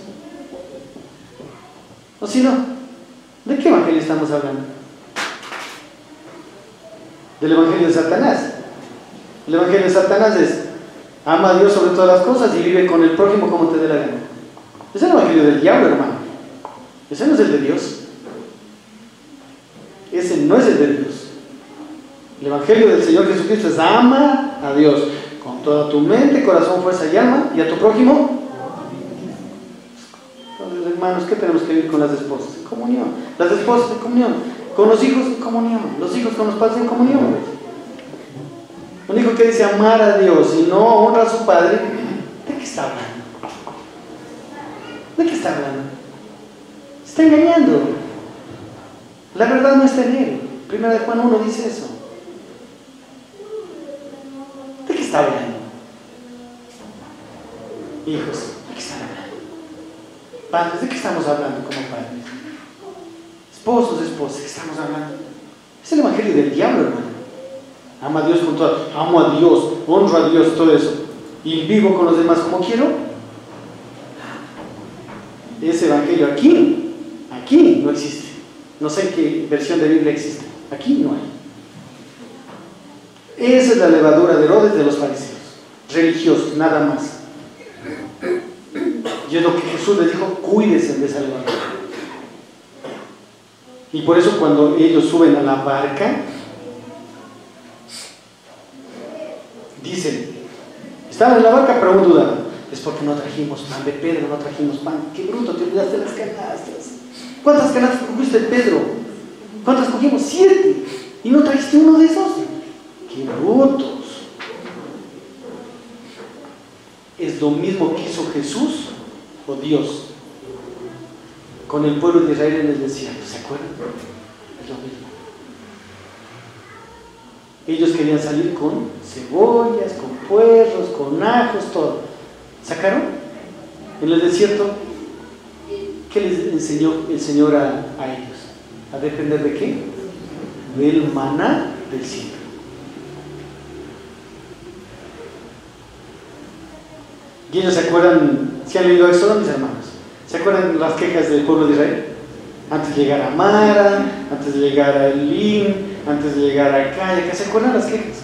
O si no, ¿de qué evangelio estamos hablando? Del evangelio de Satanás. El evangelio de Satanás es: ama a Dios sobre todas las cosas y vive con el prójimo como te dé la gana. Es el evangelio del diablo, hermano. Ese no es el de Dios. Ese no es el de Dios. El evangelio del Señor Jesucristo es: ama a Dios con toda tu mente, corazón, fuerza y alma, y a tu prójimo. Entonces, hermanos, ¿qué tenemos que vivir con las esposas? En comunión. Las esposas en comunión. Con los hijos en comunión. Los hijos con los padres en comunión. Un hijo que dice amar a Dios y no honra a su padre, ¿de qué está hablando? ¿De qué está hablando? Se está engañando. La verdad no está en él. 1 Juan 1 dice eso. ¿De qué está hablando? Hijos, ¿de qué están hablando? Padres, ¿de qué estamos hablando como padres? Esposos, esposas, ¿de qué estamos hablando? Es el evangelio del diablo, hermano. Ama a Dios con todo, amo a Dios, honro a Dios, todo eso, y vivo con los demás como quiero. Ese evangelio aquí no existe. No sé en qué versión de Biblia existe. Aquí no hay. Esa es la levadura de Herodes, de los fariseos, religiosos, nada más. Y es lo que Jesús les dijo: cuídense de esa levadura. Y por eso cuando ellos suben a la barca, dicen, estaban en la barca pero aún dudaban: es porque no trajimos pan. De Pedro no trajimos pan. Qué bruto, te olvidaste de las canastas. ¿Cuántas canastas cogiste, Pedro? ¿Cuántas cogimos? 7. ¿Y no trajiste uno de esos? ¡Qué brutos! Es lo mismo que hizo Jesús o Dios con el pueblo de Israel en el desierto. ¿Se acuerdan? Es lo mismo. Ellos querían salir con cebollas, con puerros, con ajos, todo. ¿Sacaron? En el desierto, ¿qué les enseñó el Señor a ellos? ¿A depender de qué? Del maná del cielo. ¿Y ellos se acuerdan? ¿Si han leído Éxodo, mis hermanos? ¿Se acuerdan las quejas del pueblo de Israel? Antes de llegar a Mara, antes de llegar a Elim, antes de llegar a Acá, ¿se acuerdan las quejas?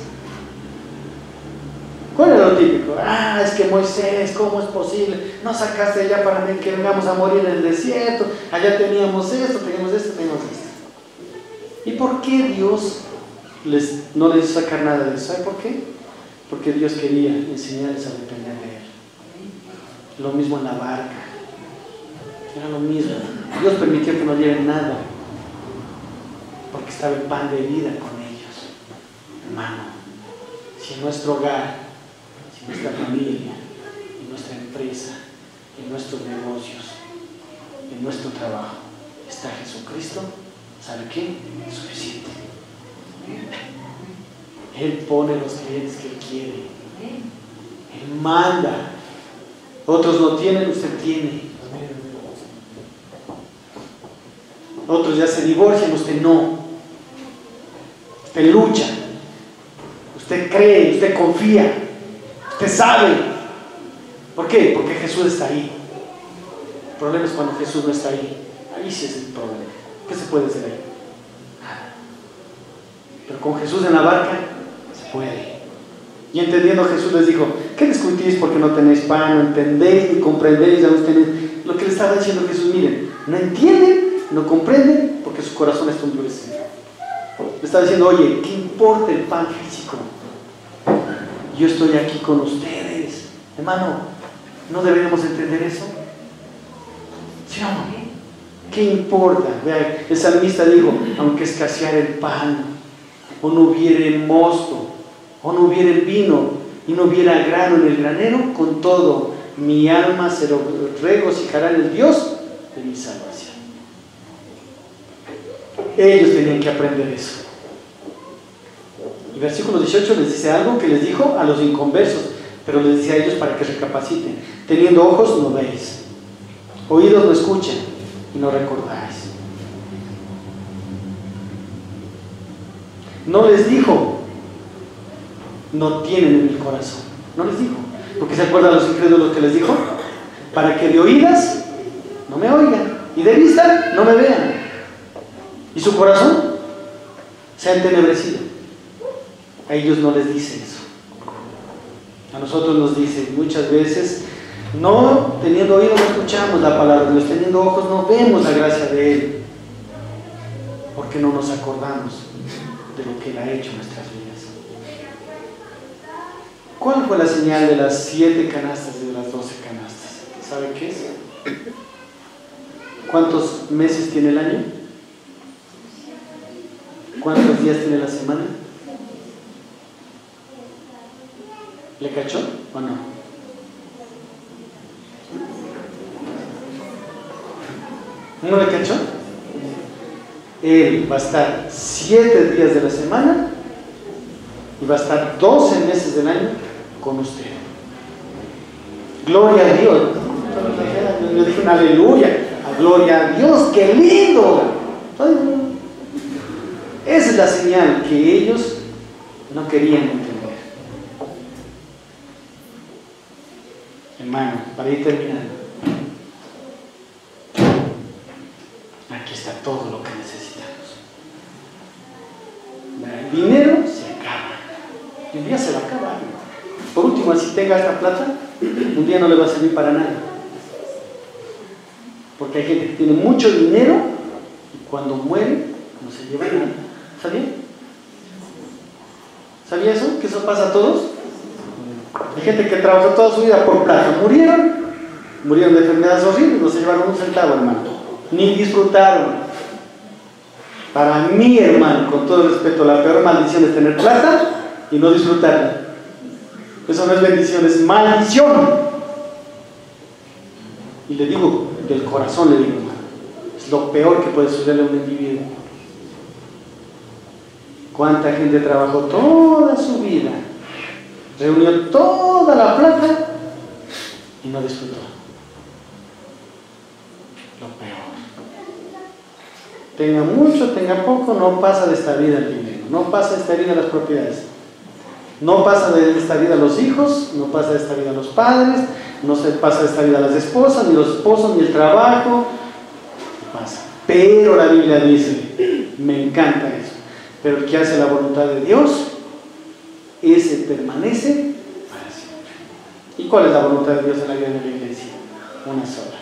¿Cuál era lo típico? Es que Moisés, ¿cómo es posible? Nos sacaste allá para que vengamos a morir en el desierto, allá teníamos esto, teníamos esto, teníamos esto. ¿Y por qué Dios no les hizo sacar nada de eso? ¿Sabe por qué? Porque Dios quería enseñarles a depender de Él. Lo mismo en la barca. Era lo mismo. Dios permitió que no lleven nada, porque estaba el pan de vida con ellos. Hermano, si en nuestro hogar, si en nuestra familia, en nuestra empresa, en nuestros negocios, en nuestro trabajo está Jesucristo, ¿sabe qué? Es suficiente. Él pone los clientes que Él quiere. Él manda. Otros no tienen, usted tiene. Otros ya se divorcian, usted no. Usted lucha. Usted cree, usted confía. Usted sabe. ¿Por qué? Porque Jesús está ahí. El problema es cuando Jesús no está ahí. Ahí sí es el problema. ¿Qué se puede hacer ahí? Nada. Pero con Jesús en la barca se puede. Y entendiendo, Jesús les dijo: ¿qué discutís porque no tenéis pan? No entendéis ni comprendéis. Lo que le estaba diciendo Jesús, miren, no entienden, no comprenden porque su corazón está endurecido. Le estaba diciendo: oye, ¿qué importa el pan físico? Yo estoy aquí con ustedes. Hermano, ¿no deberíamos entender eso? ¿Sí o no? ¿Qué importa? Vea, el salmista dijo: aunque escaseara el pan, o no hubiere mosto, o no hubiere vino, y no hubiera grano en el granero, con todo mi alma se regocijará en el Dios de mi salvación. Ellos tenían que aprender eso. Y versículo 18 les dice algo que les dijo a los inconversos, pero les dice a ellos para que recapaciten: teniendo ojos no veis, oídos no escuchan y no recordáis. No les dijo: no tienen en el corazón. No les dijo, porque se acuerdan los incrédulos que les dijo: para que de oídas no me oigan y de vista no me vean, y su corazón se ha entenebrecido. A ellos no les dice eso. A nosotros nos dice muchas veces: no, teniendo oídos no escuchamos la palabra de Dios, teniendo ojos no vemos la gracia de Él, porque no nos acordamos de lo que Él ha hecho en nuestras vidas. ¿Cuál fue la señal de las 7 canastas y de las 12 canastas? ¿Sabe qué es? ¿Cuántos meses tiene el año? ¿Cuántos días tiene la semana? ¿Le cachó o no? ¿No le cachó? Él va a estar 7 días de la semana y va a estar 12 meses del año con usted. Gloria a Dios. Yo dije un aleluya. Gloria a Dios, qué lindo. Esa es la señal que ellos no querían entender. Hermano, para ir terminando, aquí está todo lo que necesitamos. El dinero se acaba y un día se va a acabar. Por último, así tenga esta plata, un día no le va a servir para nada, porque hay gente que tiene mucho dinero y cuando muere no se lleva nada. ¿Sabía? ¿Sabía eso? ¿Que eso pasa a todos? Hay gente que trabajó toda su vida por plata, murieron de enfermedades horribles, no se llevaron un centavo, hermano, ni disfrutaron. Para mí, hermano, con todo respeto, la peor maldición es tener plata y no disfrutarla. Eso no es bendición, es maldición. Y le digo, del corazón le digo, hermano, es lo peor que puede sucederle a un individuo. ¿Cuánta gente trabajó toda su vida, reunió toda la plata y no disfrutó? Lo peor. Tenga mucho, tenga poco, no pasa de esta vida el dinero, no pasa de esta vida las propiedades, no pasa de esta vida los hijos, no pasa de esta vida los padres, no se pasa de esta vida las esposas, ni los esposos, ni el trabajo, no pasa. Pero la Biblia dice, me encanta eso, pero el que hace la voluntad de Dios, ese permanece para siempre. ¿Y cuál es la voluntad de Dios en la vida de la iglesia? Una sola,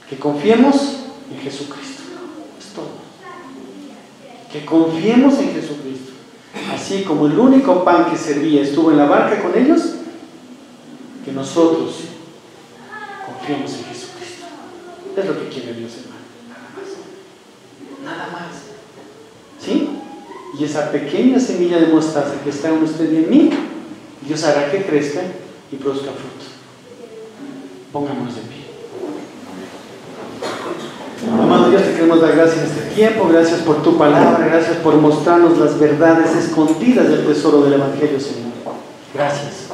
que confiemos en Jesucristo, es todo, que confiemos en Jesucristo. Así como el único pan que servía estuvo en la barca con ellos, que nosotros confiemos en Jesucristo. Es lo que quiere Dios, hermano, nada más. ¿Sí? Y esa pequeña semilla de mostaza que está en usted y en mí, Dios hará que crezca y produzca fruto. Pongámonos de pie. Amado Dios, te queremos dar gracias en este tiempo, gracias por tu palabra, gracias por mostrarnos las verdades escondidas del tesoro del Evangelio, Señor. Gracias.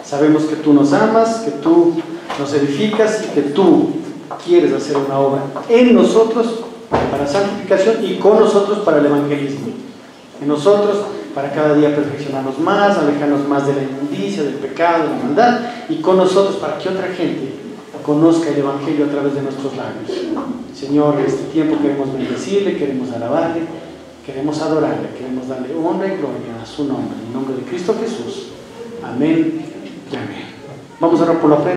Sabemos que tú nos amas, que tú nos edificas y que tú quieres hacer una obra en nosotros para santificación y con nosotros para el evangelismo. En nosotros para cada día perfeccionarnos más, alejarnos más de la inmundicia, del pecado, de la maldad, y con nosotros para que otra gente conozca el Evangelio a través de nuestros labios. Señor, en este tiempo queremos bendecirle, queremos alabarle, queremos adorarle, queremos darle honra y gloria a su nombre, en el nombre de Cristo Jesús. Amén y amén. Vamos a orar por la ofrenda.